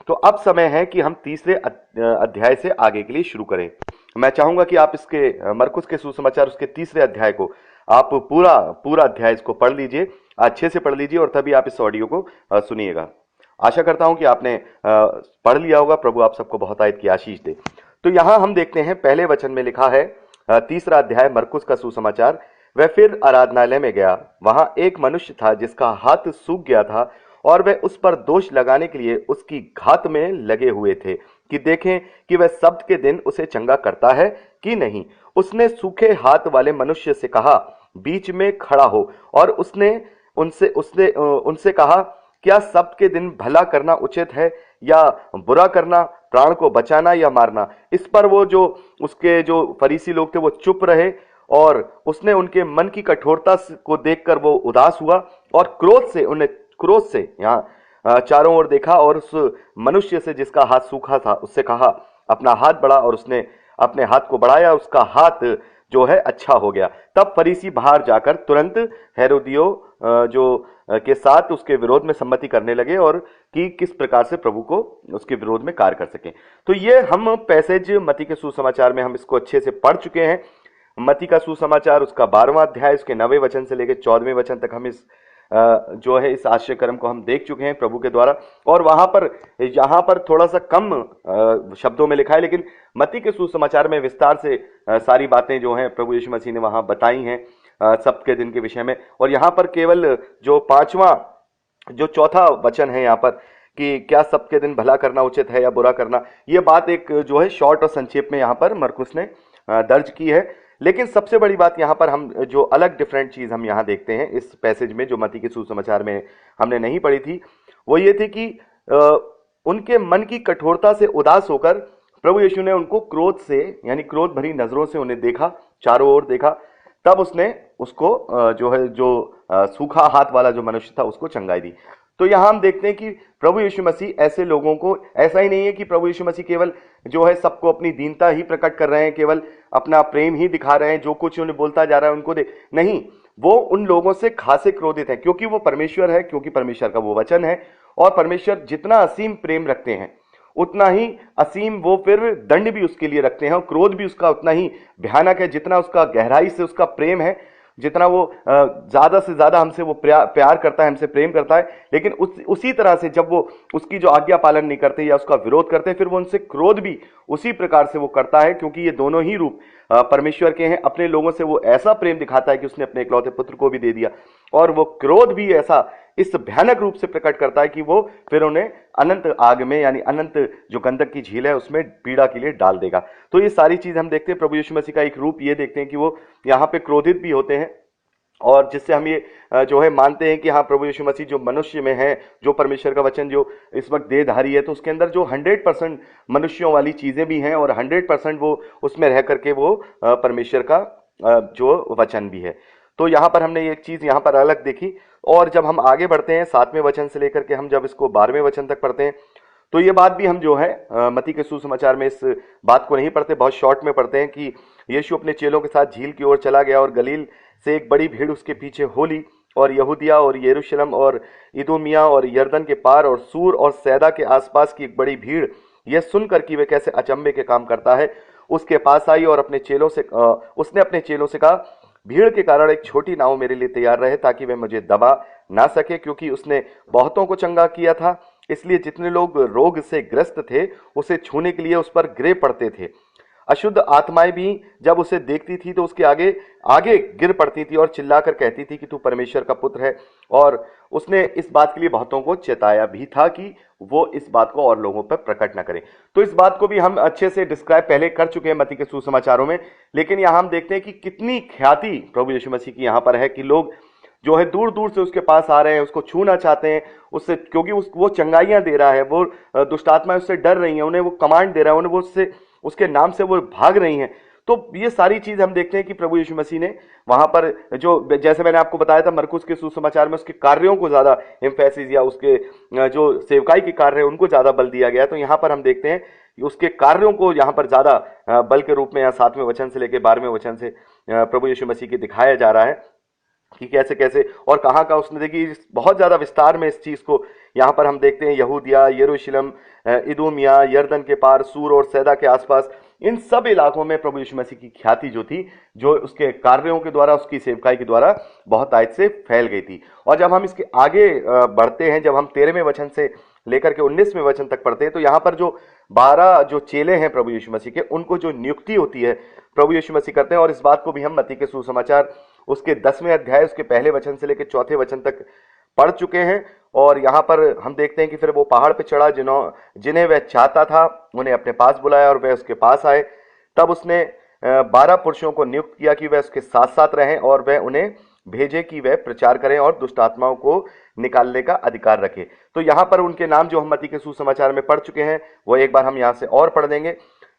तो अब समय है कि हम तीसरे अध्याय से आगे के लिए शुरू करें। मैं चाहूंगा कि आप इसके मरकुस के सुसमाचार उसके तीसरे अध्याय को आप पूरा पूरा अध्याय इसको पढ़ लीजिए, अच्छे से पढ़ लीजिए और तभी आप इस ऑडियो को सुनिएगा। आशा करता हूं कि आपने पढ़ लिया होगा। प्रभु आप सबको बहुत आयत की आशीष दे। तो यहां हम देखते हैं पहले वचन में लिखा है, तीसरा अध्याय मरकुस का सुसमाचार। वह फिर आराधनालय में गया, वहां एक मनुष्य था जिसका हाथ सूख गया था और वे उस पर दोष लगाने के लिए उसकी घात में लगे हुए थे कि देखें कि वह सब्त के दिन उसे चंगा करता है कि नहीं। उसने सूखे हाथ वाले मनुष्य से कहा, बीच में खड़ा हो। और उसने उनसे उसने उनसे कहा, क्या सब्त के दिन भला करना उचित है या बुरा करना, प्राण को बचाना या मारना? इस पर वो जो उसके जो फरीसी लोग थे वो चुप रहे और उसने उनके मन की कठोरता को देखकर वो उदास हुआ और क्रोध से यहाँ चारों ओर देखा और उस मनुष्य से जिसका हाथ सूखा था उससे कहा, अपना हाथ बढ़ा। और उसने अपने हाथ को बढ़ाया, उसका हाथ जो है अच्छा हो गया। तब फरीसी बाहर जाकर तुरंत हेरोदियो के साथ उसके विरोध में सम्मति करने लगे और कि किस प्रकार से प्रभु को उसके विरोध में कार्य कर सकें। तो ये हम पैसेज मत्ती के सुसमाचार में हम इसको अच्छे से पढ़ चुके हैं। मत्ती का सुसमाचार उसका 12वां अध्याय उसके 9वें वचन से लेकर 14वें वचन तक हम इस जो है इस आश्चर्य कर्म को हम देख चुके हैं प्रभु के द्वारा। और वहां पर यहां पर थोड़ा सा कम शब्दों में लिखा है, लेकिन मत्ती के सुसमाचार में विस्तार से सारी बातें जो हैं प्रभु यीशु मसीह ने वहां बताई हैं सब्त के दिन के विषय में। और यहां पर केवल जो चौथा वचन है यहाँ पर कि क्या सब्त के दिन भला करना उचित है या बुरा करना, ये बात एक जो है शॉर्ट और संक्षेप में यहाँ पर मरकुस ने दर्ज की है। लेकिन सबसे बड़ी बात यहाँ पर हम जो अलग डिफरेंट चीज हम यहाँ देखते हैं इस पैसेज में जो मत्ती के सुसमाचार में हमने नहीं पढ़ी थी, वो ये थी कि उनके मन की कठोरता से उदास होकर प्रभु यीशु ने उनको क्रोध से यानी क्रोध भरी नजरों से उन्हें देखा, चारों ओर देखा। तब उसने उसको सूखा हाथ वाला जो मनुष्य था उसको चंगाई दी। तो यहां हम देखते हैं कि प्रभु यीशु मसीह ऐसे लोगों को, ऐसा ही नहीं है कि प्रभु यीशु मसीह केवल जो है सबको अपनी दीनता ही प्रकट कर रहे हैं, केवल अपना प्रेम ही दिखा रहे हैं, जो कुछ उन्हें बोलता जा रहा है उनको नहीं, वो उन लोगों से खासे क्रोधित है क्योंकि वो परमेश्वर है, क्योंकि परमेश्वर का वो वचन है। और परमेश्वर जितना असीम प्रेम रखते हैं उतना ही असीम वो फिर दंड भी उसके लिए रखते हैं और क्रोध भी उसका उतना ही भयानक है। जितना उसका गहराई से उसका प्रेम है, जितना वो ज्यादा से ज्यादा हमसे वो प्यार करता है, हमसे प्रेम करता है, लेकिन उसी तरह से जब वो उसकी जो आज्ञा पालन नहीं करते या उसका विरोध करते, फिर वो उनसे क्रोध भी उसी प्रकार से वो करता है। क्योंकि ये दोनों ही रूप परमेश्वर के हैं। अपने लोगों से वो ऐसा प्रेम दिखाता है कि उसने अपने इकलौते पुत्र को भी दे दिया, और वो क्रोध भी ऐसा इस भयानक रूप से प्रकट करता है कि वो फिर उन्हें अनंत आग में यानी अनंत जो गंधक की झील है उसमें पीड़ा के लिए डाल देगा। तो ये सारी चीज हम देखते हैं प्रभु यीशु मसीह का एक रूप ये देखते हैं कि वो यहाँ पे क्रोधित भी होते हैं, और जिससे हम ये जो है मानते हैं कि हाँ प्रभु यीशु मसीह जो मनुष्य में है, जो परमेश्वर का वचन जो इस वक्त देहधारी है, तो उसके अंदर जो 100% मनुष्यों वाली चीजें भी हैं और 100% वो उसमें रह करके वो परमेश्वर का जो वचन भी है। तो यहाँ पर हमने एक चीज यहाँ पर अलग देखी। और जब हम आगे बढ़ते हैं 7वें वचन से लेकर के हम जब इसको 12वें वचन तक पढ़ते हैं, तो ये बात भी हम जो है मत्ती के सुसमाचार में इस बात को नहीं पढ़ते, बहुत शॉर्ट में पढ़ते हैं कि यीशु अपने चेलों के साथ झील की ओर चला गया और गलील से एक बड़ी भीड़ उसके पीछे हो ली, और यहूदिया और यरूशलेम और इदोमिया और यरदन के पार और सूर और सैदा के आसपास की एक बड़ी भीड़ यह सुनकर कि वे कैसे अचंभे के काम करता है उसके पास आई और उसने अपने चेलों से कहा, भीड़ के कारण एक छोटी नाव मेरे लिए तैयार रहे ताकि वे मुझे दबा ना सके, क्योंकि उसने बहुतों को चंगा किया था। इसलिए जितने लोग रोग से ग्रस्त थे उसे छूने के लिए उस पर गिरे पड़ते थे। अशुद्ध आत्माएं भी जब उसे देखती थी तो उसके आगे आगे गिर पड़ती थी और चिल्लाकर कहती थी कि तू परमेश्वर का पुत्र है। और उसने इस बात के लिए बहुतों को चेताया भी था कि वो इस बात को और लोगों पर प्रकट न करें। तो इस बात को भी हम अच्छे से डिस्क्राइब पहले कर चुके हैं मत्ती के सुसमाचारों में, लेकिन यहां हम देखते हैं कि कितनी ख्याति प्रभु यीशु मसीह की यहां पर है कि लोग जो है दूर दूर से उसके पास आ रहे हैं, उसको छूना चाहते हैं उससे, क्योंकि वो चंगाइयां दे रहा है, वो दुष्ट आत्माएं उससे डर रही हैं, उन्हें वो कमांड दे रहा है, उन्हें वो उसके नाम से वो भाग रही हैं। तो ये सारी चीज हम देखते हैं कि प्रभु यीशु मसीह ने वहां पर जो, जैसे मैंने आपको बताया था मरकुस के सुसमाचार में उसके कार्यों को ज्यादा एम्फेसिस या उसके जो सेवकाई के कार्य है उनको ज्यादा बल दिया गया। तो यहाँ पर हम देखते हैं कि उसके कार्यों को यहाँ पर ज्यादा बल के रूप में यहाँ 7वें वचन से लेकर 12वें वचन से प्रभु यीशु मसीह के दिखाया जा रहा है। कि कैसे कैसे और कहाँ का उसने देखी बहुत ज्यादा विस्तार में इस चीज को यहाँ पर हम देखते हैं। यहूदिया, यरूशलेम, इदोमिया, यर्दन के पार, सूर और सैदा के आसपास, इन सब इलाकों में प्रभु यीशु मसीह की ख्याति जो थी, जो उसके कार्यों के द्वारा, उसकी सेवकाई के द्वारा बहुत आयत से फैल गई थी। और जब हम इसके आगे बढ़ते हैं, जब हम 13वें वचन से लेकर के 19वें वचन तक पढ़ते हैं, तो यहाँ पर जो 12 जो चेले हैं प्रभु यीशु मसीह के, उनको जो नियुक्ति होती है प्रभु यीशु मसीह करते हैं। और इस बात को भी हम मत्ती के सुसमाचार उसके 10वें अध्याय उसके पहले वचन से लेकर 4थे वचन तक पढ़ चुके हैं। और यहाँ पर हम देखते हैं कि फिर वो पहाड़ पे चढ़ा, जिन्हें वह चाहता था उन्हें अपने पास बुलाया और वह उसके पास आए। तब उसने 12 पुरुषों को नियुक्त किया कि वह उसके साथ साथ रहें और वह उन्हें भेजे कि वह प्रचार करें और दुष्ट आत्माओं को निकालने का अधिकार रखे। तो यहाँ पर उनके नाम जो हम मत्ती के सुसमाचार में पढ़ चुके हैं, वो एक बार हम यहाँ से और पढ़ देंगे।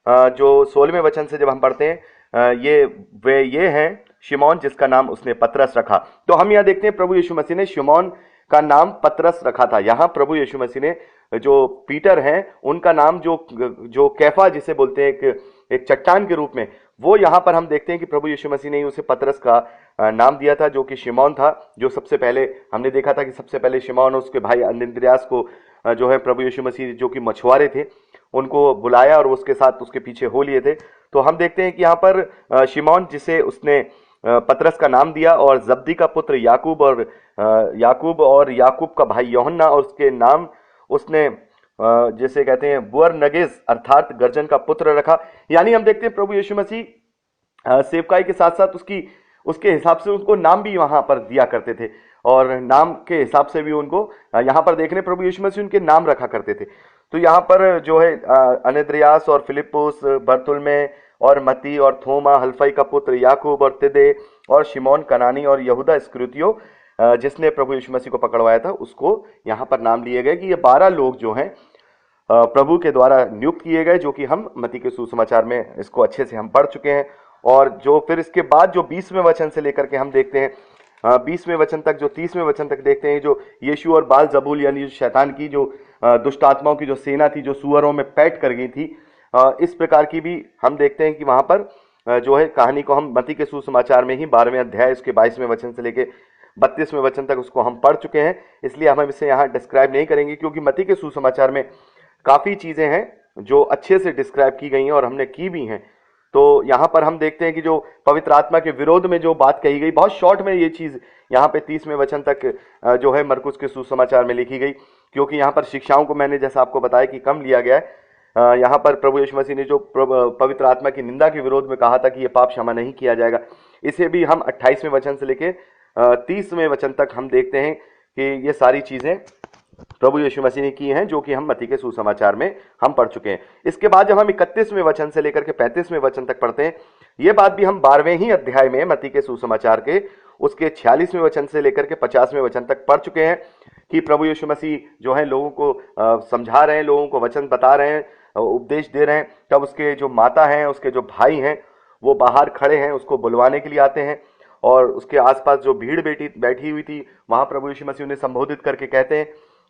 जो 16वें वचन से जब हम पढ़ते हैं, ये हैं शिमोन, जिसका नाम उसने पतरस रखा। तो हम यहाँ देखते हैं प्रभु यीशु मसीह ने शिमोन का नाम पतरस रखा था। यहाँ प्रभु यीशु मसीह ने जो पीटर हैं उनका नाम जो कैफा जिसे बोलते हैं, एक चट्टान के रूप में, वो यहाँ पर हम देखते हैं कि प्रभु यीशु मसीह ने उसे पतरस का नाम दिया था, जो कि शिमोन था। जो सबसे पहले हमने देखा था कि सबसे पहले शिमोन और उसके भाई अंद्रियास को जो है प्रभु यीशु मसीह, जो कि मछुआरे थे, उनको बुलाया और उसके साथ उसके पीछे हो लिए थे। तो हम देखते हैं कि यहाँ पर शिमोन, जिसे उसने पतरस का नाम दिया, और जब्दी का पुत्र याकूब और याकूब का भाई यूहन्ना, और उसके नाम उसने जैसे कहते हैं बुअरनगेस अर्थात गर्जन का पुत्र रखा। यानी हम देखते हैं प्रभु यीशु मसीह सेवकाई के साथ साथ उसके हिसाब से उनको नाम भी वहां पर दिया करते थे, और नाम के हिसाब से भी उनको यहाँ पर देखने प्रभु यीशु मसीह उनके नाम रखा करते थे। तो यहाँ पर जो है अनद्रियास और फिलिपुस, बर्तुल्मे और मती और थोमा, हल्फई का पुत्र याकूब और तिदे और शिमोन कनानी और यहूदा इस्करियोती, जिसने प्रभु यीशु मसीह को पकड़वाया था, उसको यहाँ पर नाम लिए गए कि ये 12 लोग जो हैं प्रभु के द्वारा नियुक्त किए गए, जो कि हम मत्ती के सुसमाचार में इसको अच्छे से हम पढ़ चुके हैं। और जो फिर इसके बाद जो 20वें वचन से लेकर के हम देखते हैं 20वें वचन तक, जो 30वें वचन तक देखते हैं, जो यीशु और बाल जबूल यानी शैतान की जो दुष्ट आत्माओं की जो सेना थी, जो सुअरों में पैठ कर गई थी, इस प्रकार की भी हम देखते हैं कि वहां पर जो है कहानी को हम मत्ती के सुसमाचार में ही 12वें अध्याय उसके 22वें वचन से लेके 32वें वचन तक उसको हम पढ़ चुके हैं। इसलिए हम इसे यहाँ डिस्क्राइब नहीं करेंगे, क्योंकि मत्ती के सुसमाचार में काफी चीजें हैं जो अच्छे से डिस्क्राइब की गई हैं और हमने की भी हैं। तो यहाँ पर हम देखते हैं कि जो पवित्र आत्मा के विरोध में जो बात कही गई, बहुत शॉर्ट में ये चीज यहाँ पे 30वें वचन तक जो है मरकुस के सुसमाचार में लिखी गई, क्योंकि यहाँ पर शिक्षाओं को मैंने जैसा आपको बताया कि कम लिया गया है। यहाँ पर प्रभु यीशु मसीह ने जो पवित्र आत्मा की निंदा के विरोध में कहा था कि ये पाप क्षमा नहीं किया जाएगा, इसे भी हम 28वें वचन से लेके 30वें वचन तक हम देखते हैं कि ये सारी चीजें प्रभु यीशु मसीह ने की हैं, जो कि हम मत्ती के सुसमाचार में हम पढ़ चुके हैं। इसके बाद जब हम 31वें वचन से लेकर के 35वें वचन तक पढ़ते हैं, ये बात भी हम 12वें ही अध्याय में मत्ती के सुसमाचार के उसके 46वें वचन से लेकर के 50वें वचन तक पढ़ चुके हैं कि प्रभु यीशु मसीह जो है लोगों को समझा रहे हैं, लोगों को वचन बता रहे हैं, उपदेश दे रहे हैं। तब उसके जो माता हैं, उसके जो भाई हैं, वो बाहर खड़े हैं, उसको बुलवाने के लिए आते हैं, और उसके आसपास जो भीड़ बैठी हुई थी, वहां प्रभु यीशु मसीह उन्हें संबोधित करके कहते हैं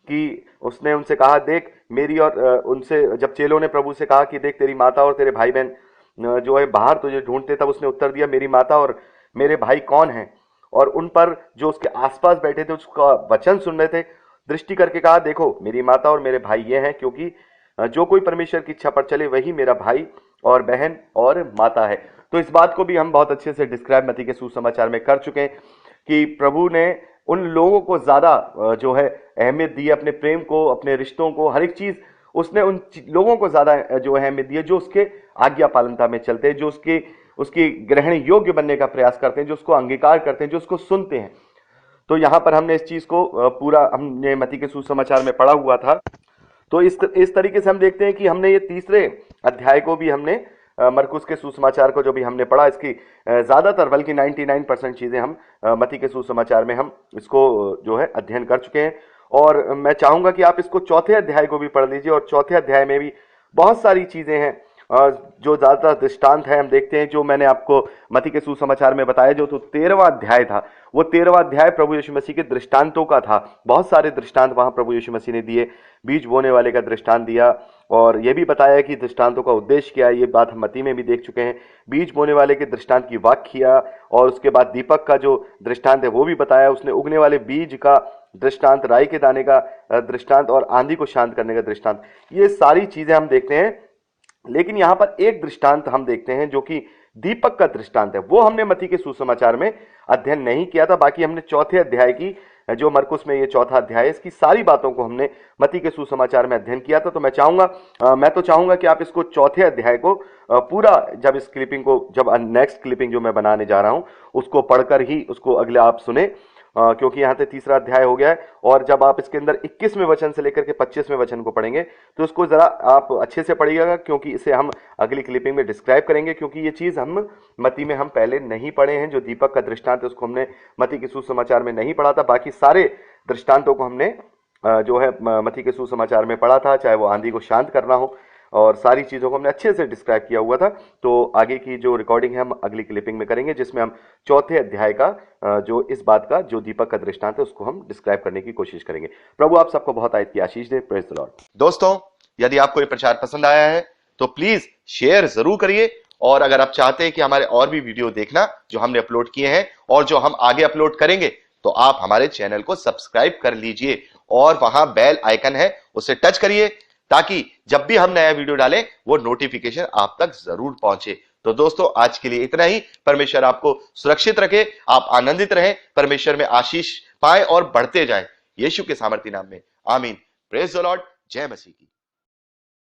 कि उसने उनसे कहा, देख मेरी, और उनसे जब चेलों ने प्रभु से कहा कि देख तेरी माता और तेरे भाई बहन जो है बाहर तुझे ढूंढते, तब उसने उत्तर दिया, मेरी माता और मेरे भाई कौन हैं? और उन पर जो उसके आसपास बैठे थे, उसका वचन सुन रहे थे, दृष्टि करके कहा, देखो मेरी माता और मेरे भाई ये हैं, क्योंकि जो कोई परमेश्वर की इच्छा पर चले वही मेरा भाई और बहन और माता है। तो इस बात को भी हम बहुत अच्छे से डिस्क्राइब मत्ती के सुसमाचार में कर चुके हैं कि प्रभु ने उन लोगों को ज्यादा जो है अहमियत दी, अपने प्रेम को, अपने रिश्तों को, हर एक चीज उसने उन लोगों को ज्यादा जो अहमियत दी है, जो उसके आज्ञा पालनता में चलते हैं, जो उसकी ग्रहण योग्य बनने का प्रयास करते हैं, जो उसको अंगीकार करते हैं, जो उसको सुनते हैं। तो यहाँ पर हमने इस चीज को पूरा हमने मत्ती के सुसमाचार में पढ़ा हुआ था। तो इस तरीके से हम देखते हैं कि हमने ये तीसरे अध्याय को भी हमने मरकुस के सुसमाचार को जो भी हमने पढ़ा, इसकी ज्यादातर बल्कि 99% चीजें हम मत्ती के सुसमाचार में हम इसको जो है अध्ययन कर चुके हैं। और मैं चाहूंगा कि आप इसको चौथे अध्याय को भी पढ़ लीजिए, और चौथे अध्याय में भी बहुत सारी चीजें हैं जो ज्यादातर दृष्टांत है हम देखते हैं, जो मैंने आपको मत्ती के सुसमाचार में बताया, जो तो 13वां अध्याय था, वो 13वां अध्याय प्रभु यीशु मसीह के दृष्टांतों का था। बहुत सारे दृष्टांत वहां प्रभु यीशु मसीह ने दिए। बीज बोने वाले का दृष्टांत दिया और यह भी बताया कि दृष्टांतों का उद्देश्य क्या है। ये बात हम मत्ती में भी देख चुके हैं। बीज बोने वाले के दृष्टांत की व्याख्या और उसके बाद दीपक का जो दृष्टांत है वो भी बताया। उसने उगने वाले बीज का दृष्टांत, राई के दाने का दृष्टांत और आंधी को शांत करने का दृष्टांत, ये सारी चीजें हम देखते हैं। लेकिन यहां पर एक दृष्टांत हम देखते हैं जो कि दीपक का दृष्टांत है, वो हमने मत्ती के सुसमाचार में अध्ययन नहीं किया था। बाकी हमने चौथे अध्याय की, जो मरकुस में ये चौथा अध्याय है, इसकी सारी बातों को हमने मत्ती के सुसमाचार में अध्ययन किया था। तो मैं चाहूंगा कि आप इसको चौथे अध्याय को पूरा, जब इस क्लिपिंग को, जब नेक्स्ट क्लिपिंग जो मैं बनाने जा रहा हूं उसको पढ़कर ही उसको अगले आप सुने, क्योंकि यहां से तीसरा अध्याय हो गया है। और जब आप इसके अंदर 21वें वचन से लेकर के 25वें वचन को पढ़ेंगे तो उसको जरा आप अच्छे से पढ़िएगा, क्योंकि इसे हम अगली क्लिपिंग में डिस्क्राइब करेंगे। क्योंकि ये चीज हम मत्ती में हम पहले नहीं पढ़े हैं। जो दीपक का दृष्टांत है उसको हमने मत्ती के सुसमाचार में नहीं पढ़ा था। बाकी सारे दृष्टांतों को हमने जो है मत्ती के सुसमाचार में पढ़ा था, चाहे वो आंधी को शांत करना हो, और सारी चीजों को हमने अच्छे से डिस्क्राइब किया हुआ था। तो आगे की जो रिकॉर्डिंग है हम अगली क्लिपिंग में करेंगे, जिसमें हम चौथे अध्याय का जो इस बात का, जो दीपक का दृष्टांत है, उसको हम डिस्क्राइब करने की कोशिश करेंगे। प्रभु आप सबको बहुत आयत की आशीष दे। Praise the Lord. दोस्तों, यदि आपको ये प्रचार पसंद आया है तो प्लीज शेयर जरूर करिए। और अगर आप चाहते हैं कि हमारे और भी वीडियो देखना जो हमने अपलोड किए हैं और जो हम आगे अपलोड करेंगे, तो आप हमारे चैनल को सब्सक्राइब कर लीजिए और वहां बेल आइकन है उसे टच करिए, ताकि जब भी हम नया वीडियो डालें वो नोटिफिकेशन आप तक जरूर पहुंचे। तो दोस्तों, आज के लिए इतना ही। परमेश्वर आपको सुरक्षित रखे, आप आनंदित रहें, परमेश्वर में आशीष पाए और बढ़ते जाएं, यीशु के सामर्थी नाम में, आमीन। Praise the Lord. जय मसीह की।